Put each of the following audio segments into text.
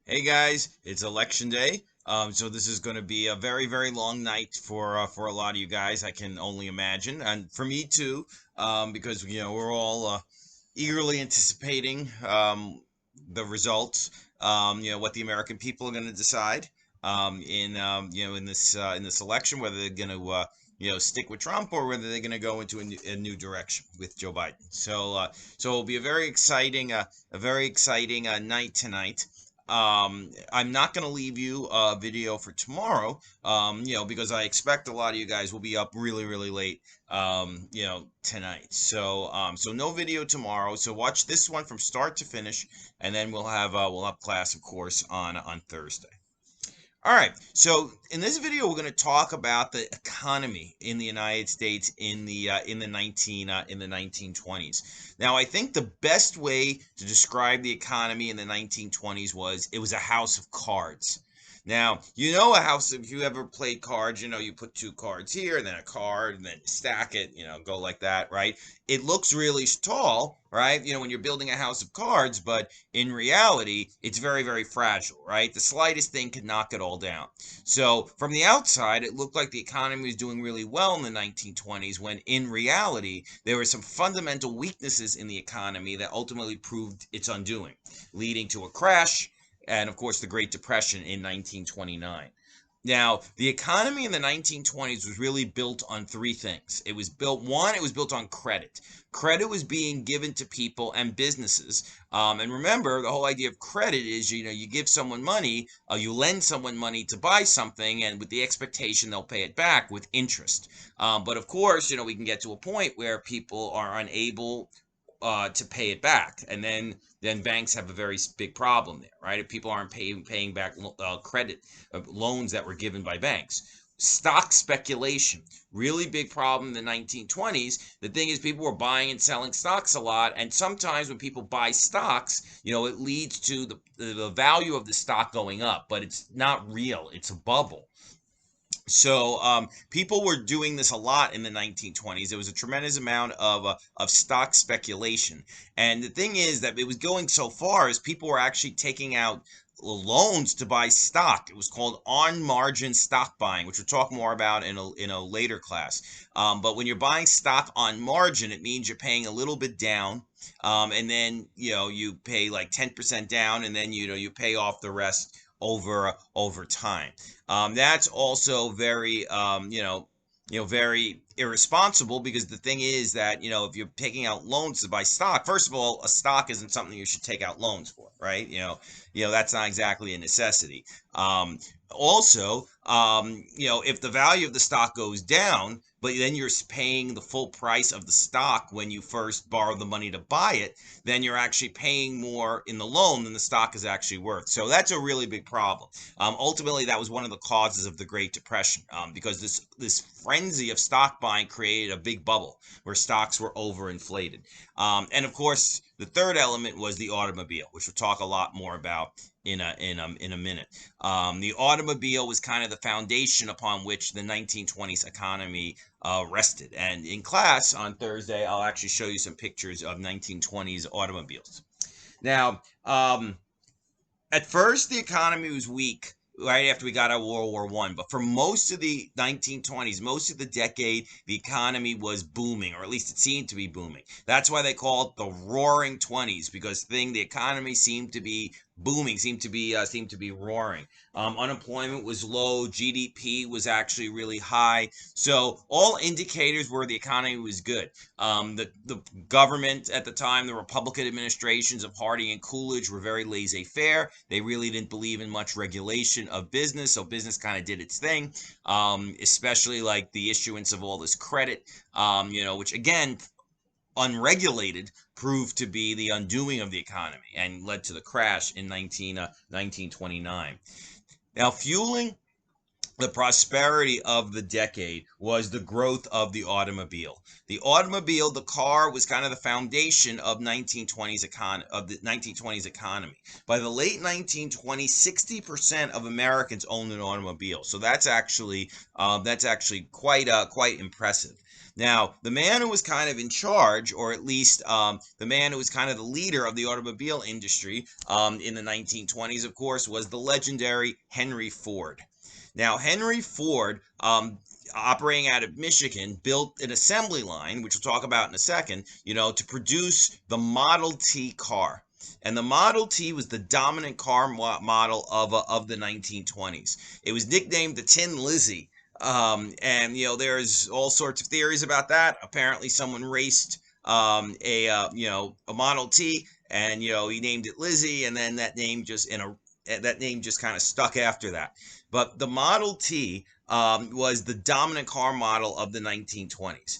Hey guys, it's election day. So this is going to be a very, very long night for a lot of you guys. I can only imagine, and for me too, because we're all eagerly anticipating the results. What the American people are going to decide in this election, whether they're going to stick with Trump or whether they're going to go into a new direction with Joe Biden. So it'll be a very exciting night tonight. I'm not going to leave you a video for tomorrow, because I expect a lot of you guys will be up really, really late, tonight. So no video tomorrow. So watch this one from start to finish, and then we'll have class, of course, on Thursday. All right. So in this video, we're going to talk about the economy in the United States in the 1920s. Now, I think the best way to describe the economy in the 1920s was it was a house of cards. Now, a house, if you ever played cards, you put two cards here, and then a card, and then stack it, go like that, right? It looks really tall, right? When you're building a house of cards, but in reality, it's very, very fragile, right? The slightest thing could knock it all down. So from the outside, it looked like the economy was doing really well in the 1920s, when in reality, there were some fundamental weaknesses in the economy that ultimately proved its undoing, leading to a crash and, of course, the Great Depression in 1929. Now, the economy in the 1920s was really built on three things. It was built on credit. Credit was being given to people and businesses. And remember, the whole idea of credit is, you give someone money, you lend someone money to buy something, and with the expectation they'll pay it back with interest. But of course, we can get to a point where people are unable to pay it back, and then banks have a very big problem there, right? If people aren't paying back credit loans that were given by banks. Stock speculation, really big problem in the 1920s. The thing is, people were buying and selling stocks a lot, and sometimes when people buy stocks, it leads to the value of the stock going up, but it's not real. It's a bubble. So people were doing this a lot in the 1920s. There was a tremendous amount of stock speculation, and the thing is that it was going so far as people were actually taking out loans to buy stock. It was called on margin stock buying, which we'll talk more about in a later class. But when you're buying stock on margin, it means you're paying a little bit down, and then you pay like 10% down, and then you pay off the rest over time. That's also very very irresponsible, because the thing is that if you're taking out loans to buy stock, first of all, a stock isn't something you should take out loans for, right? That's not exactly a necessity. Also, if the value of the stock goes down, but then you're paying the full price of the stock when you first borrow the money to buy it, then you're actually paying more in the loan than the stock is actually worth. So that's a really big problem. Ultimately, that was one of the causes of the Great Depression, because this frenzy of stock buying created a big bubble where stocks were overinflated. And of course, the third element was the automobile, which we'll talk a lot more about in a minute. The automobile was kind of the foundation upon which the 1920s economy rested. And in class on Thursday, I'll actually show you some pictures of 1920s automobiles. Now, at first, the economy was weak right after we got out of World War I. But for most of the 1920s, most of the decade, the economy was booming, or at least it seemed to be booming. That's why they call it the Roaring Twenties, because the economy seemed to be booming, seemed to be roaring. Unemployment was low, GDP was actually really high. So all indicators were the economy was good. The government at the time, the Republican administrations of Harding and Coolidge, were very laissez-faire. They really didn't believe in much regulation of business, so business kind of did its thing, especially like the issuance of all this credit, which again, unregulated, proved to be the undoing of the economy and led to the crash in 1929. Now, fueling the prosperity of the decade was the growth of the automobile. The automobile, the car, was kind of the foundation of 1920s of the 1920s economy. By the late 1920s, 60% of Americans owned an automobile. So that's actually quite impressive. Now, the man who was kind of in charge, or at least the man who was kind of the leader of the automobile industry in the 1920s, of course, was the legendary Henry Ford. Now, Henry Ford, operating out of Michigan, built an assembly line, which we'll talk about in a second, to produce the Model T car. And the Model T was the dominant car model of the 1920s. It was nicknamed the Tin Lizzie. And there's all sorts of theories about that. Apparently, someone raced a Model T, and he named it Lizzie, and then that name just kind of stuck after that. But the Model T was the dominant car model of the 1920s.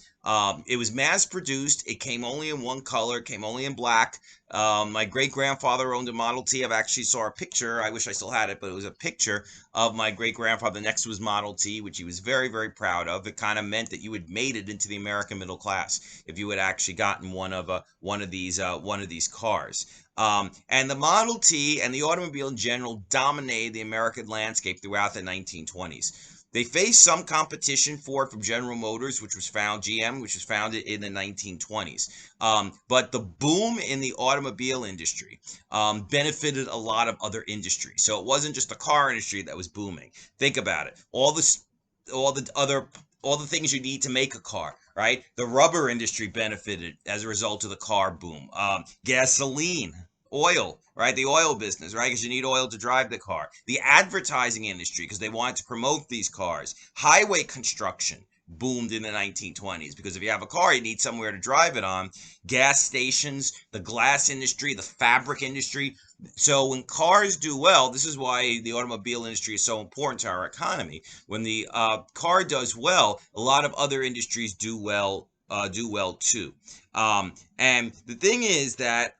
It was mass produced. It came only in one color. It came only in black. My great grandfather owned a Model T. I've actually saw a picture. I wish I still had it, but it was a picture of my great grandfather next to his Model T, which he was very, very proud of. It kind of meant that you had made it into the American middle class if you had actually gotten one of these cars. And the Model T and the automobile in general dominated the American landscape throughout the 1920s. They faced some competition for it from General Motors, GM, which was founded in the 1920s. But the boom in the automobile industry benefited a lot of other industries. So it wasn't just the car industry that was booming. Think about it. All the things you need to make a car, right? The rubber industry benefited as a result of the car boom. Gasoline, oil, right? The oil business, right? Because you need oil to drive the car. The advertising industry, because they wanted to promote these cars. Highway construction boomed in the 1920s because if you have a car, you need somewhere to drive it on. Gas stations, the glass industry, the fabric industry. So when cars do well, this is why the automobile industry is so important to our economy. When the car does well, a lot of other industries do well too. And the thing is that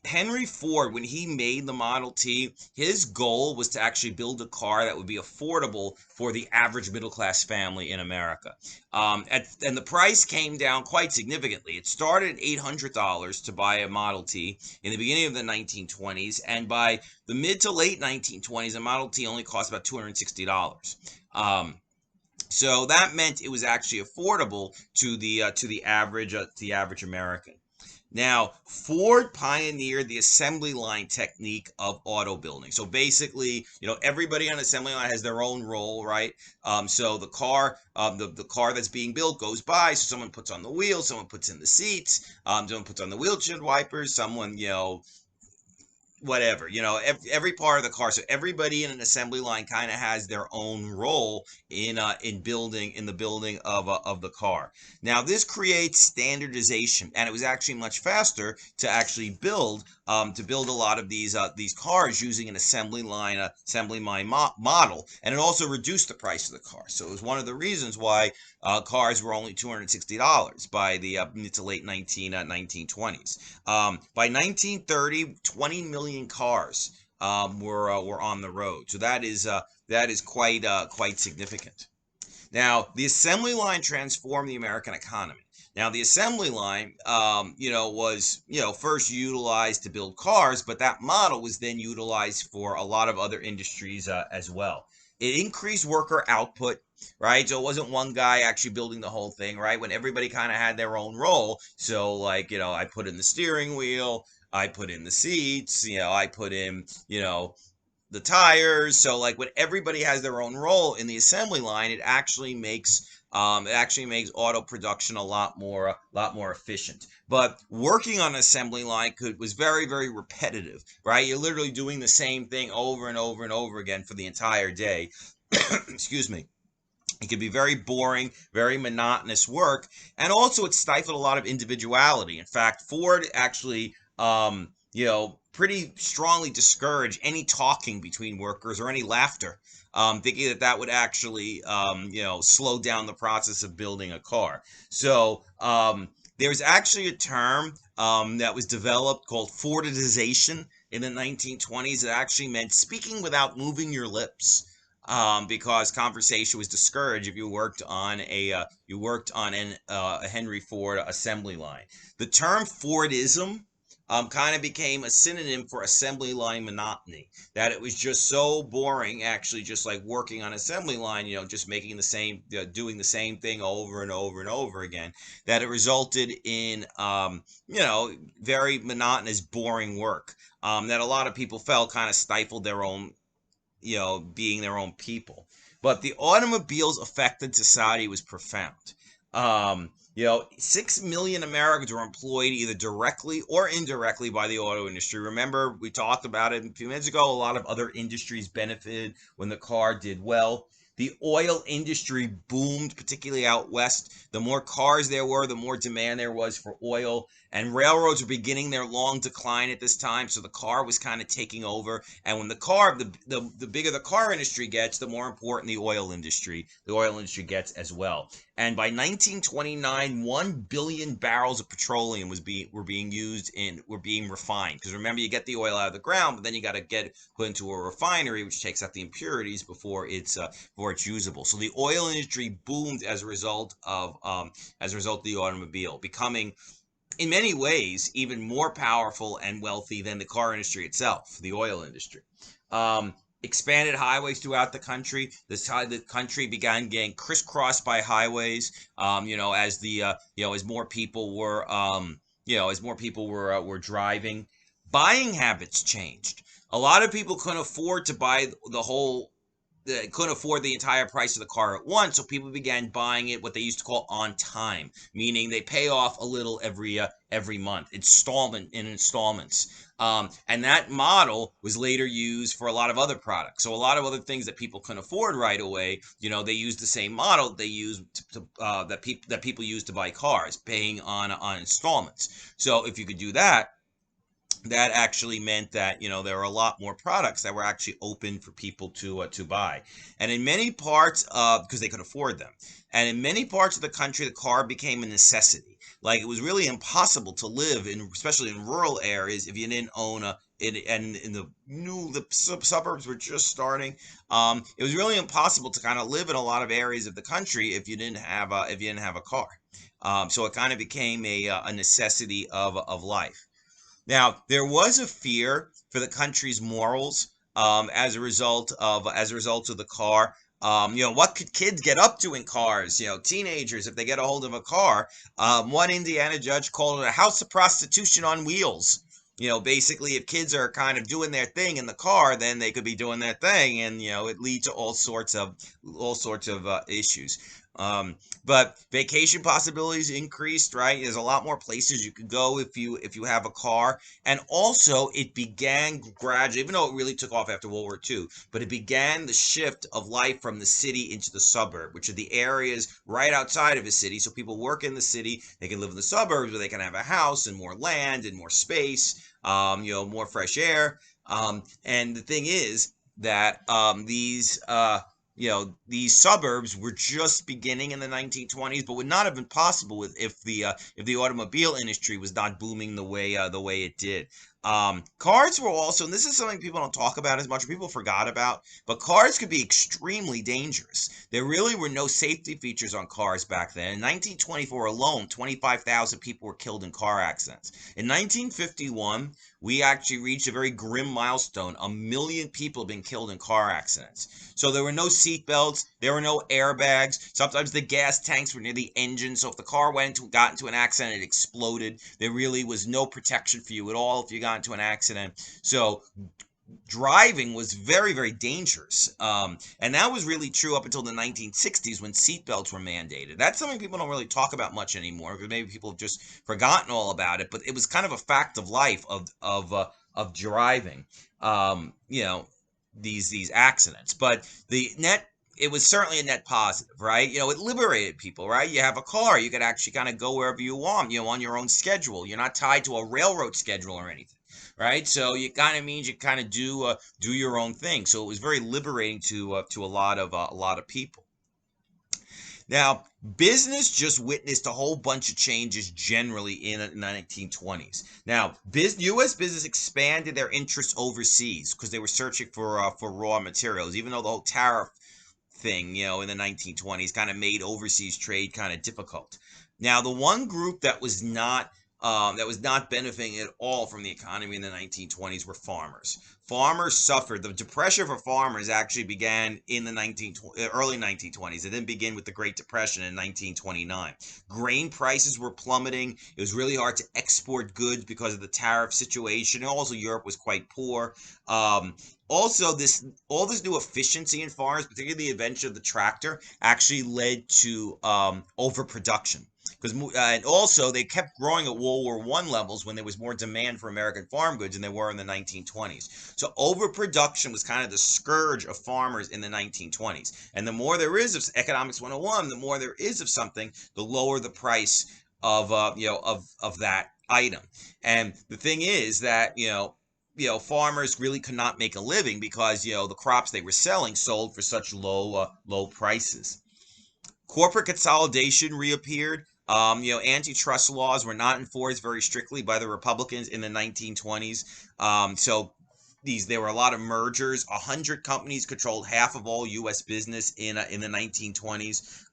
Henry Ford, when he made the Model T, his goal was to actually build a car that would be affordable for the average middle class family in America. And the price came down quite significantly. It started at $800 to buy a Model T in the beginning of the 1920s, and by the mid to late 1920s, a Model T only cost about $260. So that meant it was actually affordable to the average American. Now, Ford pioneered the assembly line technique of auto building. So basically, everybody on the assembly line has their own role, right? So the car that's being built goes by. So someone puts on the wheels, someone puts in the seats, someone puts on the windshield wipers, someone, whatever, every part of the car. So everybody in an assembly line kind of has their own role in the building of the car. Now this creates standardization, and it was actually much faster to actually build a lot of these cars using an assembly line model, and it also reduced the price of the car. So it was one of the reasons why cars were only $260 by the mid to late 1920s. By 1930, 20 million cars were on the road. So that is quite significant. Now, the assembly line transformed the American economy. Now, the assembly line, was, first utilized to build cars, but that model was then utilized for a lot of other industries as well. It increased worker output, right? So it wasn't one guy actually building the whole thing, right? When everybody kind of had their own role. So, like, I put in the steering wheel, I put in the seats, I put in, the tires. So like when everybody has their own role in the assembly line, it actually makes auto production a lot more efficient. But working on an assembly line was very, very repetitive, right? You're literally doing the same thing over and over and over again for the entire day. Excuse me. It could be very boring, very monotonous work, and also it stifled a lot of individuality. In fact, Ford actually, pretty strongly discouraged any talking between workers or any laughter, thinking that would actually, slow down the process of building a car. So there's actually a term that was developed called Fordization in the 1920s. It actually meant speaking without moving your lips. Because conversation was discouraged if you worked on a Henry Ford assembly line. The term Fordism kind of became a synonym for assembly line monotony. That it was just so boring, actually, just like working on assembly line, just making the same, doing the same thing over and over and over again, that it resulted in, very monotonous, boring work. That a lot of people felt kind of stifled their own, being their own people. But the automobile's effect in society was profound. 6 million Americans were employed either directly or indirectly by the auto industry. Remember, we talked about it a few minutes ago. A lot of other industries benefited when the car did well. The oil industry boomed, particularly out west. The more cars there were, the more demand there was for oil. And railroads were beginning their long decline at this time, so the car was kind of taking over. And when the bigger the car industry gets, the more important the oil industry gets as well. And by 1929, 1 billion barrels of petroleum were being refined. Because remember, you get the oil out of the ground, but then you got to get put into a refinery, which takes out the impurities before it's usable. So the oil industry boomed as a result of the automobile, becoming in many ways even more powerful and wealthy than the car industry itself, the oil industry. Expanded highways throughout the country. The country began getting crisscrossed by highways. As more people were driving, buying habits changed. A lot of people couldn't afford to buy couldn't afford the entire price of the car at once, so people began buying it what they used to call on time, meaning they pay off a little every month, installments. And that model was later used for a lot of other products. So a lot of other things that people couldn't afford right away, they used the same model they used that people use to buy cars, paying on installments. So if you could do that, that actually meant that there were a lot more products that were actually open for people to buy, and in many parts because they could afford them, and in many parts of the country, the car became a necessity. Like, it was really impossible to live especially in rural areas, if you didn't own and in the suburbs were just starting. It was really impossible to kind of live in a lot of areas of the country if you didn't have a car. So it kind of became a necessity of life. Now, there was a fear for the country's morals, as a result of the car. What could kids get up to in cars? Teenagers, if they get a hold of a car. One Indiana judge called it a house of prostitution on wheels. Basically, if kids are kind of doing their thing in the car, then they could be doing their thing, and it leads to all sorts of issues. But vacation possibilities increased, right? There's a lot more places you could go if you have a car. And also, it began gradually, even though it really took off after World War II, but it began the shift of life from the city into the suburb, which are the areas right outside of a city. So people work in the city, they can live in the suburbs where they can have a house and more land and more space, more fresh air. And the thing is that these suburbs were just beginning in the 1920s, but would not have been possible if the automobile industry was not booming the way it did. Cars were also, and this is something people don't talk about as much, or people forgot about, but cars could be extremely dangerous. There really were no safety features on cars back then. In 1924 alone, 25,000 people were killed in car accidents. In 1951, we actually reached a very grim milestone. 1 million people have been killed in car accidents. So there were no seat belts, there were no airbags. Sometimes the gas tanks were near the engine, so if the car got into an accident, it exploded. There really was no protection for you at all if you got into an accident. So driving was very, very dangerous. And that was really true up until the 1960s, when seatbelts were mandated. That's something people don't really talk about much anymore, because maybe people have just forgotten all about it. But it was kind of a fact of life of driving. These accidents. But it was certainly a net positive, right? It liberated people, right? You have a car, you could actually kind of go wherever you want, on your own schedule. You're not tied to a railroad schedule or anything, right? So it kind of means you kind of do your own thing. So it was very liberating to a lot of people. Now, business just witnessed a whole bunch of changes generally in the 1920s. Now, U.S. business expanded their interests overseas because they were searching for raw materials, even though the whole tariff thing, in the 1920s kind of made overseas trade kind of difficult. Now, the one group that was not that was not benefiting at all from the economy in the 1920s were farmers. Farmers suffered. The depression for farmers actually began in the early 1920s. It didn't begin with the Great Depression in 1929. Grain prices were plummeting. It was really hard to export goods because of the tariff situation. And also, Europe was quite poor. Also, all this new efficiency in farms, particularly the invention of the tractor, actually led to overproduction. Because and also they kept growing at World War I levels when there was more demand for American farm goods than there were in the 1920s. So overproduction was kind of the scourge of farmers in the 1920s. And the more there is of Economics 101, the more there is of something, the lower the price of of that item. And the thing is that farmers really could not make a living because the crops they were selling sold for such low prices. Corporate consolidation reappeared. Antitrust laws were not enforced very strictly by the Republicans in the 1920s. So there were a lot of mergers. 100 companies controlled half of all U.S. business in the 1920s.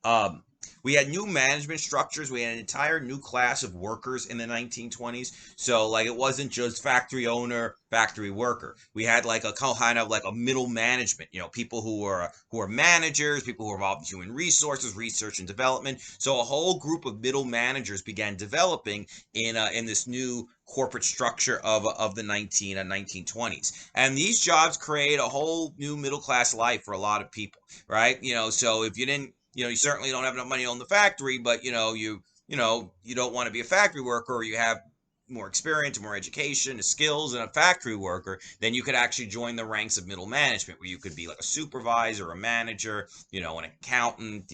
We had new management structures. We had an entire new class of workers in the 1920s. So like it wasn't just factory owner, factory worker. We had like a kind of like a middle management. People who were managers, people who were involved in human resources, research and development. So a whole group of middle managers began developing in this new corporate structure of the 1920s. And these jobs create a whole new middle class life for a lot of people, right? So if you didn't, you certainly don't have enough money to own the factory, but you don't want to be a factory worker, or you have more experience, more education, skills, and a factory worker, then you could actually join the ranks of middle management, where you could be like a supervisor, a manager, an accountant,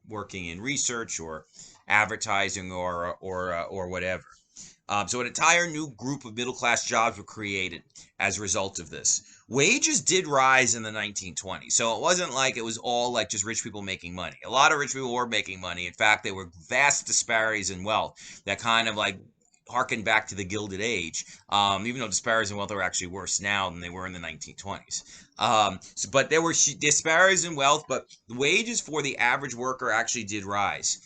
working in research or advertising or whatever. So an entire new group of middle class jobs were created as a result of this. Wages did rise in the 1920s, so it wasn't like it was all like just rich people making money. A lot of rich people were making money. In fact, there were vast disparities in wealth that kind of like harken back to the Gilded Age, even though disparities in wealth are actually worse now than they were in the 1920s. But there were disparities in wealth, but the wages for the average worker actually did rise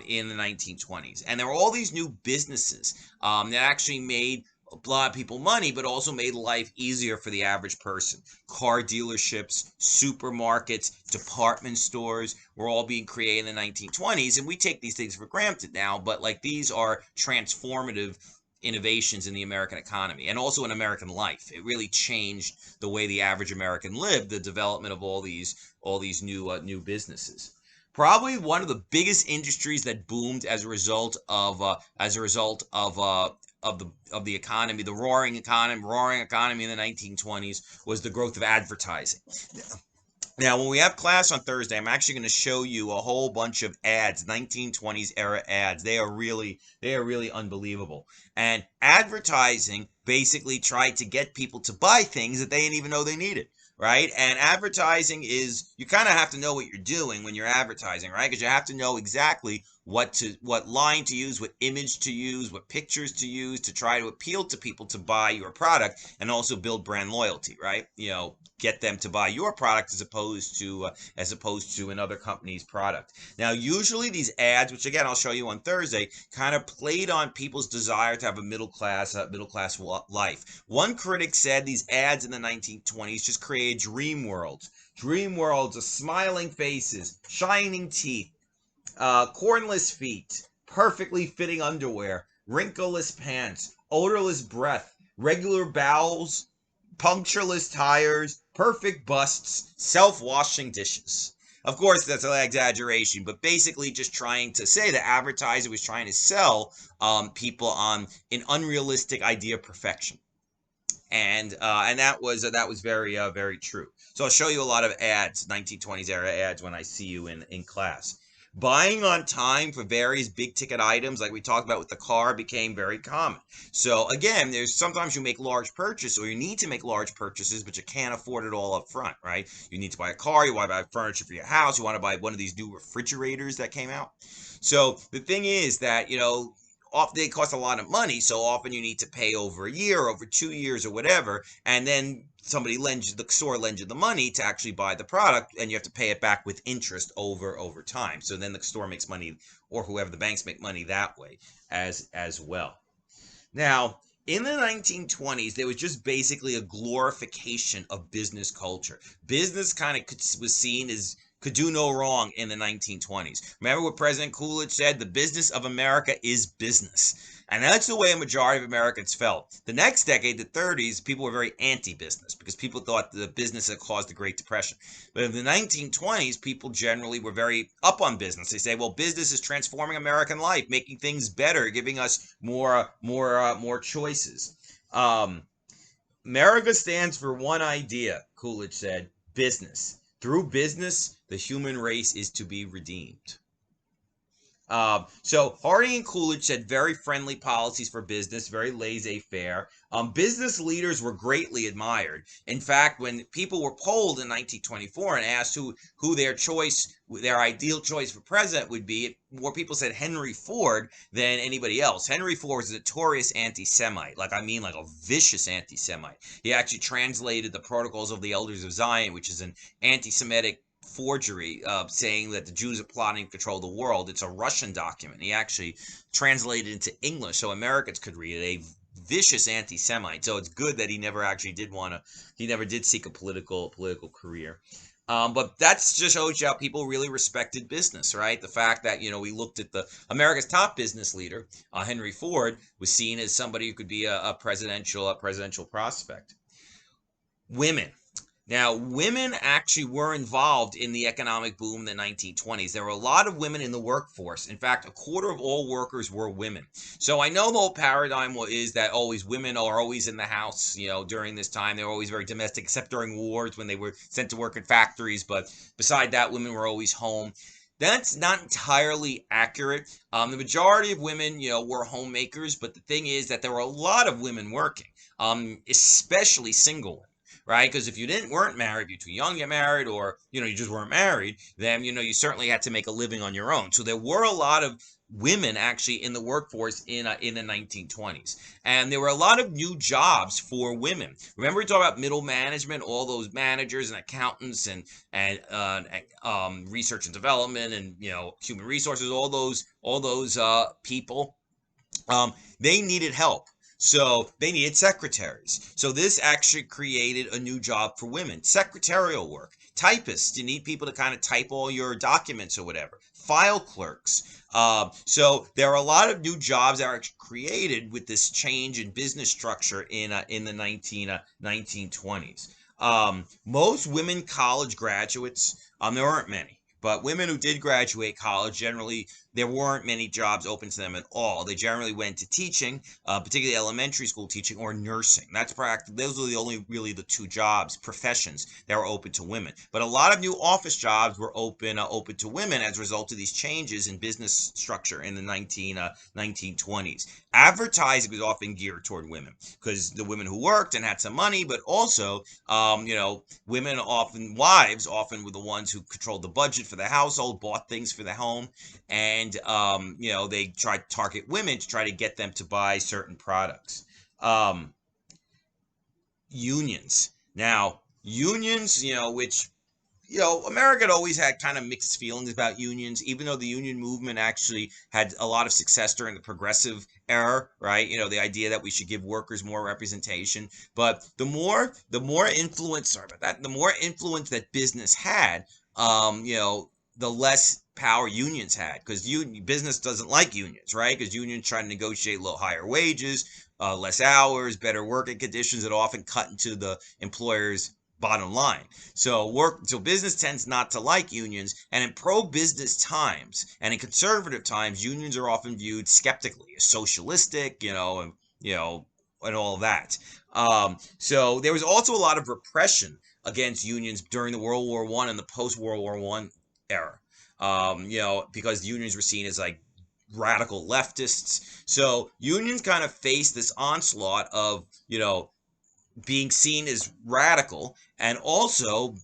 in the 1920s. And there were all these new businesses that actually made a lot of people money, but also made life easier for the average person. Car dealerships, supermarkets, department stores were all being created in the 1920s. And we take these things for granted now, but like these are transformative innovations in the American economy and also in American life. It really changed the way the average American lived, the development of all these new businesses. Probably one of the biggest industries that boomed as a result of the economy, the roaring economy in the 1920s, was the growth of advertising. Now, when we have class on Thursday, I'm actually going to show you a whole bunch of ads, 1920s era ads. They are really unbelievable. And advertising basically tried to get people to buy things that they didn't even know they needed. Right? And advertising is, you kind of have to know what you're doing when you're advertising, right? Because you have to know exactly what line to use, what image to use, what pictures to use to try to appeal to people to buy your product and also build brand loyalty, right? Get them to buy your product as opposed to another company's product. Now, usually these ads, which again I'll show you on Thursday, kind of played on people's desire to have a middle class life. One critic said these ads in the 1920s just created dream worlds of smiling faces, shining teeth, cornless feet, perfectly fitting underwear, wrinkleless pants, odorless breath, regular bowels, punctureless tires, perfect busts, self-washing dishes. Of course, that's an exaggeration, but basically just trying to say that advertiser was trying to sell people on an unrealistic idea of perfection. And that was very true. So I'll show you a lot of ads, 1920s era ads, when I see you in class. Buying on time for various big ticket items, like we talked about with the car, became very common. So again, there's sometimes you make large purchases, or you need to make large purchases, but you can't afford it all up front, right? You need to buy a car, you want to buy furniture for your house, you want to buy one of these new refrigerators that came out. So the thing is that, often they cost a lot of money, so often you need to pay over a year, over 2 years, or whatever, and then the store lends you the money to actually buy the product, and you have to pay it back with interest over time. So then the store makes money, or whoever the banks make money that way as well. Now, in the 1920s, there was just basically a glorification of business culture. Business kind of was seen as could do no wrong in the 1920s. Remember what President Coolidge said? The business of America is business. And that's the way a majority of Americans felt. The next decade, the 30s, people were very anti-business because people thought the business had caused the Great Depression. But in the 1920s, people generally were very up on business. They say, well, business is transforming American life, making things better, giving us more choices. Um, America stands for one idea, Coolidge said, business. Through business, the human race is to be redeemed. So Harding and Coolidge said very friendly policies for business, very laissez-faire. Business leaders were greatly admired. In fact, when people were polled in 1924 and asked who their ideal choice for president would be, more people said Henry Ford than anybody else. Henry Ford was a notorious anti-Semite, like a vicious anti-Semite. He actually translated the Protocols of the Elders of Zion, which is an anti-Semitic forgery saying that the Jews are plotting to control the world. It's a Russian document. He actually translated it into English so Americans could read it. A vicious anti-Semite. So it's good that he never actually he never did seek a political career. But that's just shows you how people really respected business, right? The fact that, we looked at America's top business leader, Henry Ford, was seen as somebody who could be a presidential prospect. Women. Now, women actually were involved in the economic boom in the 1920s. There were a lot of women in the workforce. In fact, a quarter of all workers were women. So I know the whole paradigm is that always women are always in the house, during this time. They were always very domestic, except during wars when they were sent to work in factories. But beside that, women were always home. That's not entirely accurate. The majority of women, were homemakers. But the thing is that there were a lot of women working, especially single women. Right? Because if you weren't married, if you're too young to get married, or you just weren't married, then you certainly had to make a living on your own. So there were a lot of women actually in the workforce in the 1920s, and there were a lot of new jobs for women. Remember, we talked about middle management, all those managers and accountants and research and development and human resources, all those people. They needed help. So they needed secretaries. So this actually created a new job for women. Secretarial work. Typists. You need people to kind of type all your documents or whatever. File clerks. So there are a lot of new jobs that are actually created with this change in business structure in the 1920s. Most women college graduates, there aren't many. But women who did graduate college, generally, there weren't many jobs open to them at all. They generally went to teaching, particularly elementary school teaching or nursing. Those are really the two professions that were open to women. But a lot of new office jobs were open to women as a result of these changes in business structure in the 1920s. Advertising was often geared toward women because the women who worked and had some money, but also, wives often were the ones who controlled the budget for the household, bought things for the home, and they tried to target women to try to get them to buy certain products. Unions. Now, unions, which America had always had kind of mixed feelings about unions, even though the union movement actually had a lot of success during the progressive era, right? The idea that we should give workers more representation. But the more influence, the more influence that business had, the less power unions had, because business doesn't like unions, right? Because unions try to negotiate higher wages, less hours, better working conditions that often cut into the employer's bottom line. So business tends not to like unions, and in pro-business times and in conservative times, unions are often viewed skeptically as socialistic, and all that. So there was also a lot of repression against unions during the World War I and the post-World War I era. Because unions were seen as like radical leftists. So unions kind of faced this onslaught of, being seen as radical and also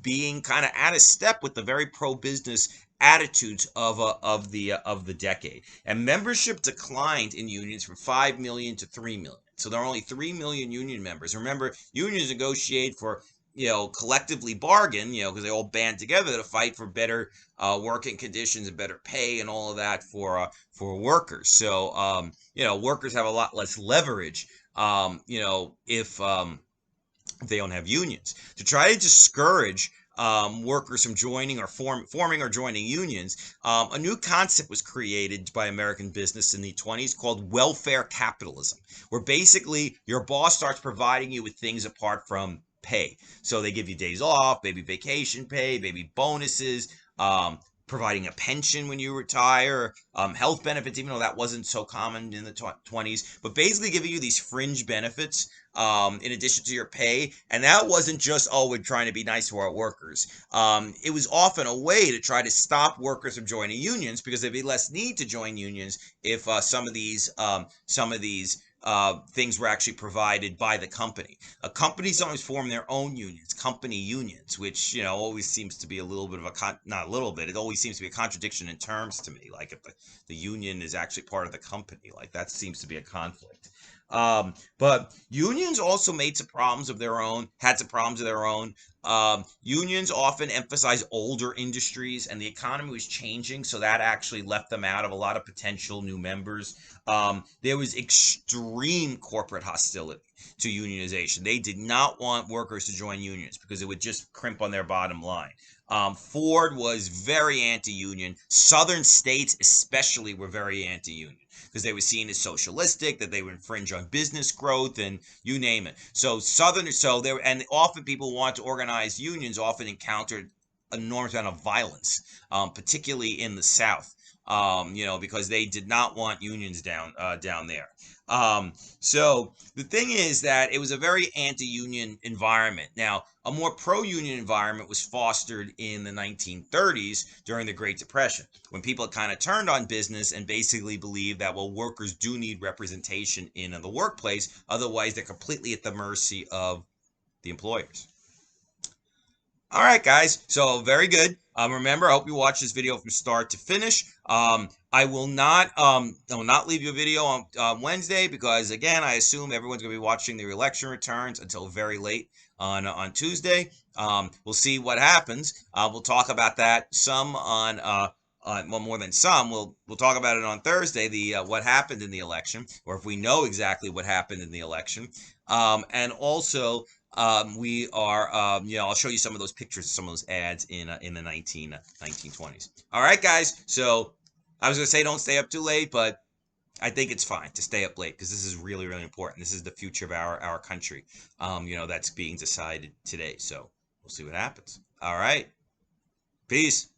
being kind of out of step with the very pro-business attitudes of the decade. And membership declined in unions from 5 million to 3 million. So there are only 3 million union members. Remember, unions negotiate for collectively bargain, because they all band together to fight for better working conditions and better pay and all of that for workers. So, workers have a lot less leverage, if they don't have unions. To try to discourage workers from joining or forming or joining unions, a new concept was created by American business in the 20s called welfare capitalism, where basically your boss starts providing you with things apart from pay. So they give you days off, maybe vacation pay, maybe bonuses, providing a pension when you retire, health benefits, even though that wasn't so common in the 20s, but basically giving you these fringe benefits in addition to your pay. And that wasn't just, oh, we're trying to be nice to our workers. It was often a way to try to stop workers from joining unions because there'd be less need to join unions if some of these things were actually provided by the company. Companies always form their own unions, company unions, which always seems to be a little bit of not a little bit. It always seems to be a contradiction in terms to me. Like if the union is actually part of the company, like that seems to be a conflict. But unions also made some problems of their own, had some problems of their own. Unions often emphasize older industries, and the economy was changing, so that actually left them out of a lot of potential new members. There was extreme corporate hostility to unionization. They did not want workers to join unions because it would just crimp on their bottom line. Ford was very anti-union. Southern states especially were very anti-union because they were seen as socialistic, that they would infringe on business growth, and you name it. So and often people who want to organize unions often encountered an enormous amount of violence, particularly in the South. Because they did not want unions down there. So the thing is that it was a very anti-union environment. Now, a more pro-union environment was fostered in the 1930s during the Great Depression, when people kind of turned on business and basically believed that, well, workers do need representation in the workplace, otherwise they're completely at the mercy of the employers. All right, guys. So very good. Remember, I hope you watch this video from start to finish. I will not leave you a video on Wednesday because, again, I assume everyone's going to be watching the election returns until very late on Tuesday. We'll see what happens. We'll talk about that some well, more than some. We'll talk about it on Thursday. The what happened in the election, or if we know exactly what happened in the election, and also. I'll show you some of those pictures, some of those ads in the 1920s. All right, guys. So I was going to say don't stay up too late, but I think it's fine to stay up late because this is really, really important. This is the future of our country, that's being decided today. So we'll see what happens. All right. Peace.